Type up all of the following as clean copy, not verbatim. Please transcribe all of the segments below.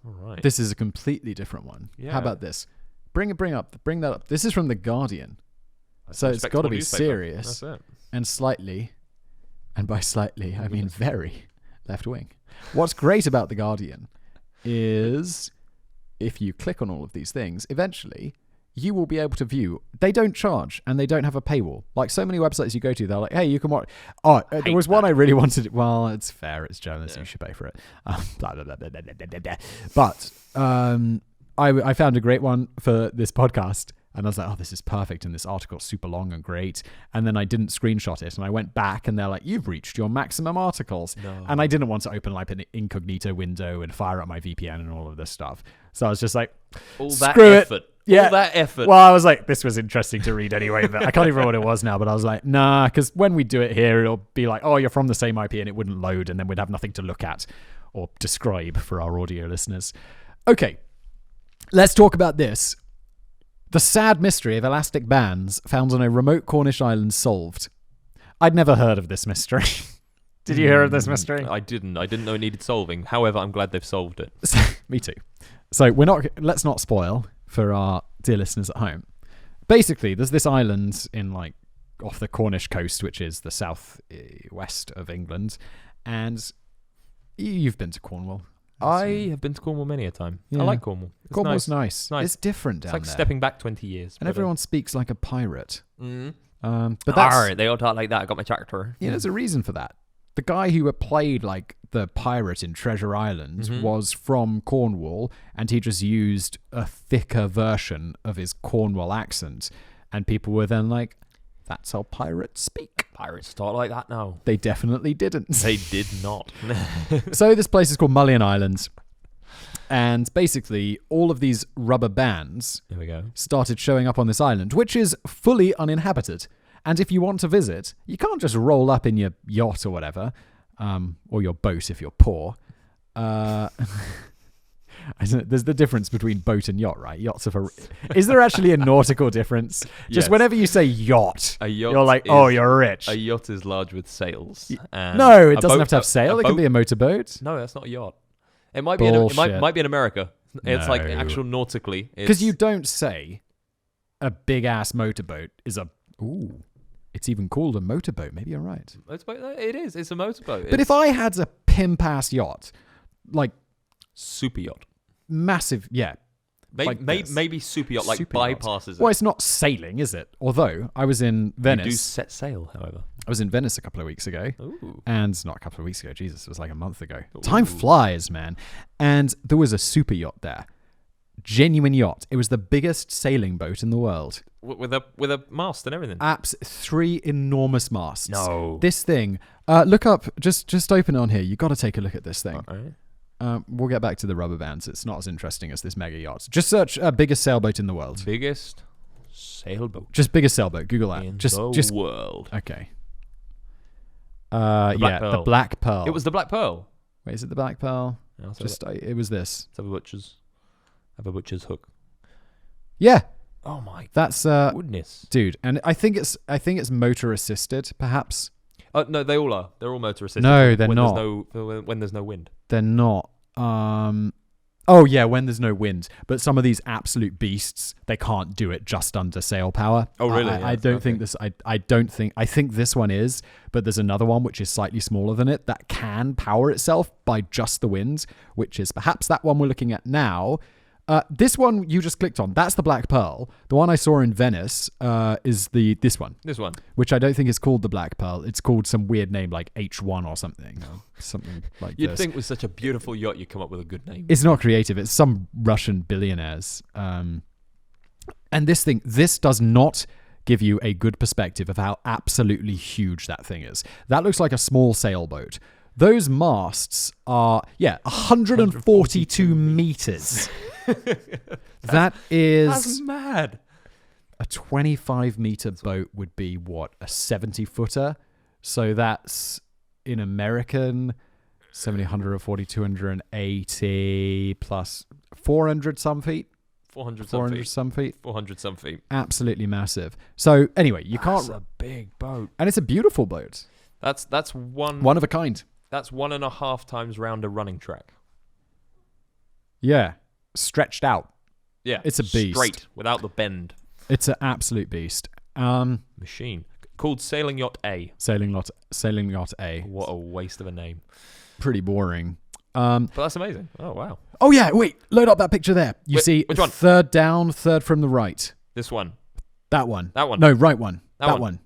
All right. This is a completely different one. Yeah. How about this? Bring that up. This is from The Guardian. That's So a it's got to respectable be newspaper. serious That's it. and slightly, and by slightly, I mean very left wing. What's great about The Guardian is if you click on all of these things, eventually you will be able to view. They don't charge and they don't have a paywall. Like so many websites you go to, they're like, hey, you can watch. Oh, there was one I really wanted. Well, it's fair. It's journalism. You should pay for it. Blah, blah, blah, blah, blah, blah, blah. But I found a great one for this podcast. And I was like, oh, this is perfect. And this article's super long and great. And then I didn't screenshot it. And I went back and they're like, you've reached your maximum articles. No. And I didn't want to open like an incognito window and fire up my VPN and all of this stuff. So I was just like, All that screw effort. it. Yeah. All that effort. Well, I was like, this was interesting to read anyway. But I can't even remember what it was now. But I was like, nah, because when we do it here, it'll be like, oh, you're from the same IP and it wouldn't load. And then we'd have nothing to look at or describe for our audio listeners. Okay, let's talk about this. The sad mystery of elastic bands found on a remote Cornish island solved. I'd never heard of this mystery. Did you hear of this mystery? I didn't. I didn't know it needed solving. However, I'm glad they've solved it. Me too. So let's not spoil for our dear listeners at home. Basically, there's this island in like off the Cornish coast, which is the south west of England, and you've been to Cornwall. I have been to Cornwall many a time. Yeah. I like Cornwall. It's Cornwall's nice. Nice. It's different down It's like there. stepping back 20 years. And everyone speaks like a pirate. Mm. But that's... Arr, they all talk like that. I got my tractor. Yeah, there's a reason for that. The guy who played like the pirate in Treasure Island was from Cornwall, and he just used a thicker version of his Cornwall accent. And people were then like, that's how pirates speak. Pirates talk like that now. They definitely didn't. They did not. So this place is called Mullion Island. And basically, all of these rubber bands There we go. started showing up on this island, which is fully uninhabited. And if you want to visit, you can't just roll up in your yacht or whatever, or your boat if you're poor. There's the difference between boat and yacht, right? Yachts are for... Is there actually a nautical difference? Just Yes. whenever you say yacht, A yacht you're like, is- oh, you're rich. A yacht is large with sails. And No, it a doesn't boat- have to have sail. It can be a motorboat. No, that's not a yacht. It might be. It Bullshit. might be in America. It's like No. actual nautically. Because you don't say a big-ass motorboat is a... Ooh, it's even called a motorboat. Maybe you're right. It is. It's a motorboat. But if I had a pimp-ass yacht, like super yacht, massive, yeah. maybe super yacht, like Super yacht. bypasses. Well, it's not sailing, is it? Although I was in You do Venice. set sail, however. I was in Venice a couple of weeks ago. Ooh. And not a couple of weeks ago, Jesus, it was like a month ago. Ooh. Time flies, man. And there was a super yacht there. Genuine yacht. It was the biggest sailing boat in the world. With a mast and everything. 3 enormous masts. No. This thing, look up, just open it on here. You got to take a look at this thing. Alright. We'll get back to the rubber bands. It's not as interesting as this mega yacht. Just search biggest sailboat in the world. Biggest sailboat Just biggest sailboat. Google that. in just the world. okay. Black Yeah, Pearl. the Black Pearl. It was the Black Pearl. Wait, is it the Black Pearl? Yeah, let's It was this. have a butcher's hook. Yeah, Oh my that's goodness. dude. And I think it's motor assisted, perhaps. No, they all are. They're all motor assisted. No, they're not. When there's no wind. They're not. Oh yeah, when there's no wind. But some of these absolute beasts, they can't do it just under sail power. Oh really? I don't think this. I don't think. I think this one is, but there's another one which is slightly smaller than it that can power itself by just the wind, which is perhaps that one we're looking at now. This one you just clicked on, that's the Black Pearl. The one I saw in Venice is this one. This one. Which I don't think is called the Black Pearl. It's called some weird name like H1 or something. Something like You'd this. think with such a beautiful yacht you'd come up with a good name. It's not creative. It's some Russian billionaires. And this does not give you a good perspective of how absolutely huge that thing is. That looks like a small sailboat. Those masts are, 142 meters. That is... That's mad. A 25-meter boat would be, what, a 70-footer? So that's, in American, 70, 140, 280 plus 400 some feet? 400 some feet. 400 some feet. Absolutely massive. So, anyway, you That's can't... a big boat. And it's a beautiful boat. That's one One of a kind. That's 1.5 times round a running track. Yeah. Stretched out. Yeah. It's a beast. Straight, without the bend. It's an absolute beast. Machine. Called Sailing Yacht A. Sailing Yacht A. What a waste of a name. Pretty boring. But that's amazing. Oh, wow. Oh, yeah. Wait. Load up that picture there. You see which one? third down, third from the right. This one. That one. That one. No, right one. That one.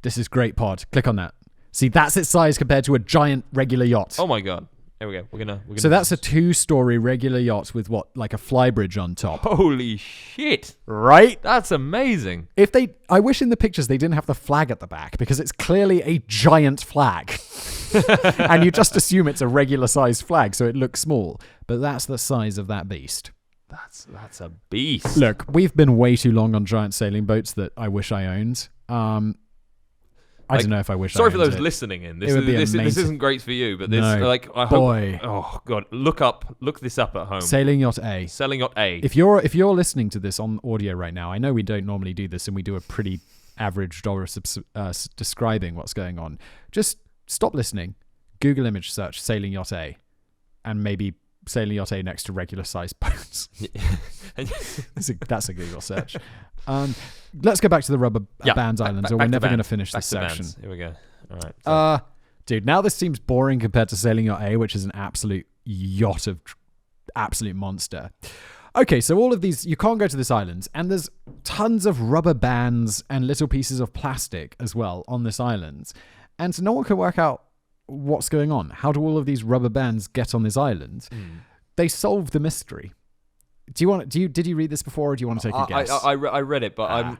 This is great pod. Click on that. See, that's its size compared to a giant regular yacht. Oh, my God. Here we go. We're gonna So that's a 2-story regular yacht with what, like a flybridge on top. Holy shit. Right? That's amazing. I wish in the pictures they didn't have the flag at the back because it's clearly a giant flag. And you just assume it's a regular sized flag, so it looks small. But that's the size of that beast. That's a beast. Look, we've been way too long on giant sailing boats that I wish I owned. I don't know if I wish I Sorry owned for those it. listening in. It would be This amazing. isn't great for you, but this, No. I hope. Boy. Oh, God. Look this up at home. Sailing Yacht A. Sailing Yacht A. If you're listening to this on audio right now, I know we don't normally do this and we do a pretty average job of describing what's going on. Just stop listening. Google image search Sailing Yacht A and maybe Sailing Yacht A next to regular sized boats. That's a Google search. Let's go back to the rubber bands islands, or we're never going to finish this section. Bands. Here we go. All right. So. Dude, now this seems boring compared to Sailing Yacht A, which is an absolute yacht of absolute monster. Okay, so all of these, you can't go to this island, and there's tons of rubber bands and little pieces of plastic as well on this island, and so no one can work out what's going on. How do all of these rubber bands get on this island? They solve the mystery. Did you read this before, or do you want to take a guess? I read it, but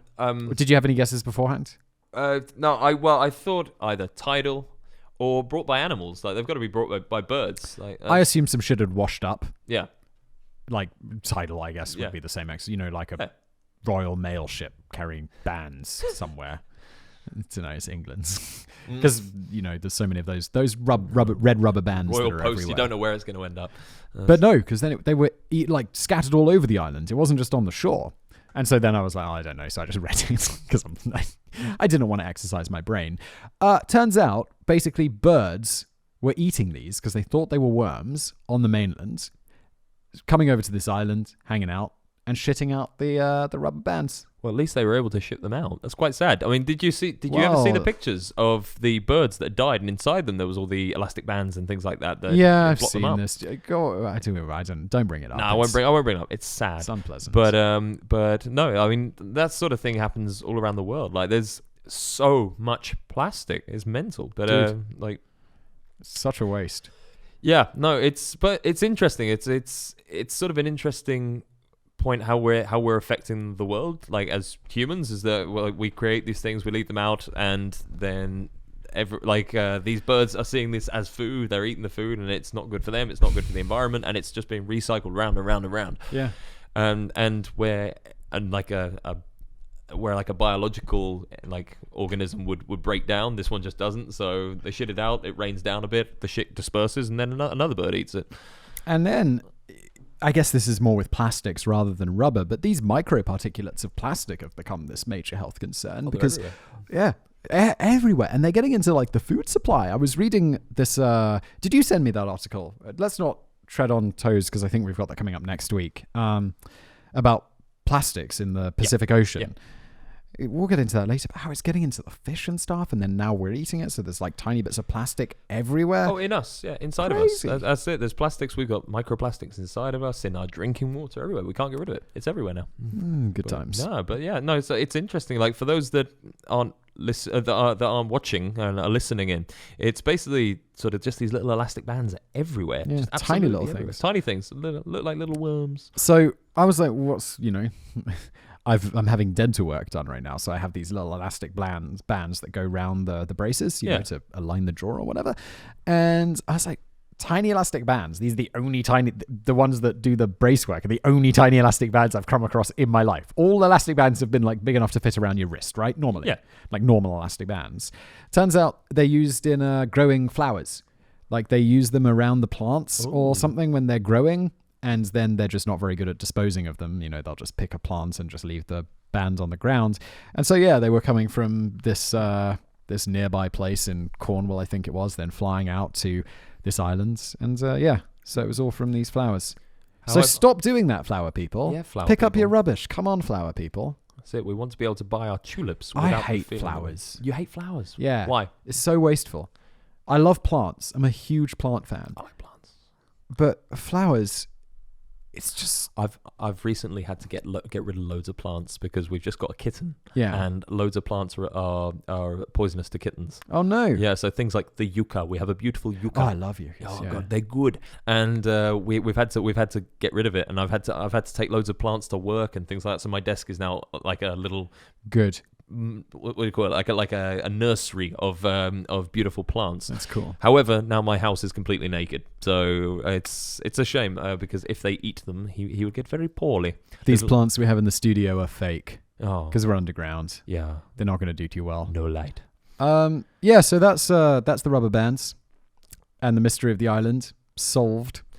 Did you have any guesses beforehand? No, I thought either tidal or brought by animals. Like they've got to be brought by birds. Like I assume some shit had washed up. Yeah. Like tidal, I guess, would be the same. Like a Royal Mail ship carrying bands somewhere. It's England's. Because, there's so many of those red rubber bands Royal that are Post, everywhere. you don't know where it's going to end up. But no, because then they were scattered all over the island. It wasn't just on the shore. And so then I was like, I don't know. So I just read it because I didn't want to exercise my brain. Turns out, basically, birds were eating these because they thought they were worms on the mainland, coming over to this island, hanging out, and shitting out the rubber bands. Well, at least they were able to ship them out. That's quite sad. I mean, did you ever see the pictures of the birds that died, and inside them there was all the elastic bands and things like that? I've seen this. Don't bring it up. No, I won't bring it up. It's sad. It's unpleasant. But no, I mean that sort of thing happens all around the world. Like there's so much plastic. It's mental. But it's such a waste. Yeah, no, it's interesting. It's sort of an interesting point how we're affecting the world, like as humans, is that we create these things, we leave them out, and then these birds are seeing this as food. They're eating the food, and it's not good for them. It's not good for the environment, and it's just being recycled round and round and round. Yeah, and where a biological organism would break down, this one just doesn't. So they shit it out. It rains down a bit. The shit disperses, and then another bird eats it. And then, I guess this is more with plastics rather than rubber, but these microparticulates of plastic have become this major health concern because, everywhere. And they're getting into the food supply. I was reading this. Did you send me that article? Let's not tread on toes because I think we've got that coming up next week about plastics in the Pacific Ocean. Yeah. We'll get into that later, but how it's getting into the fish and stuff, and then now we're eating it, so there's tiny bits of plastic everywhere. Oh, in us, inside Crazy. of us. That's it. There's plastics. We've got microplastics inside of us, in our drinking water, everywhere. We can't get rid of it. It's everywhere now. Good times. No, but it's interesting. Like for those that aren't that aren't watching and are listening in, it's basically sort of just these little elastic bands everywhere. Yeah, just tiny little everywhere. things. Tiny things, look like little worms. So I was like, what's I'm having dental work done right now, so I have these little elastic bands that go round the braces, you know, to align the jaw or whatever. And I was like, tiny elastic bands. These are the ones that do the brace work are the only tiny elastic bands I've come across in my life. All elastic bands have been big enough to fit around your wrist, right? Normally, like normal elastic bands. Turns out they're used in growing flowers. Like they use them around the plants or something when they're growing. And then they're just not very good at disposing of them. They'll just pick a plant and just leave the band on the ground. And so, they were coming from this nearby place in Cornwall, I think it was, then flying out to this island. And, so it was all from these flowers. So stop doing that, flower people. Yeah, flower Pick up people. your rubbish. Come on, flower people. That's it. We want to be able to buy our tulips. I Without hate feeling flowers. You hate flowers? Yeah. Why? It's so wasteful. I love plants. I'm a huge plant fan. I like plants. But flowers, it's just... I've recently had to get rid of loads of plants because we've just got a kitten. Yeah. And loads of plants are poisonous to kittens. Oh, no. Yeah, so things like the yucca. We have a beautiful yucca. Oh, I love you. Oh god, they're good, and we've had to get rid of it, and I've had to take loads of plants to work and things like that. So my desk is now like a little Good. what do you call it? Like a nursery of beautiful plants. That's cool. However, now my house is completely naked, so it's a shame because if they eat them, he would get very poorly. These plants we have in the studio are fake Oh, because we're underground. yeah, They're not going to do too well. no light. Yeah, so that's the rubber bands and the mystery of the island solved.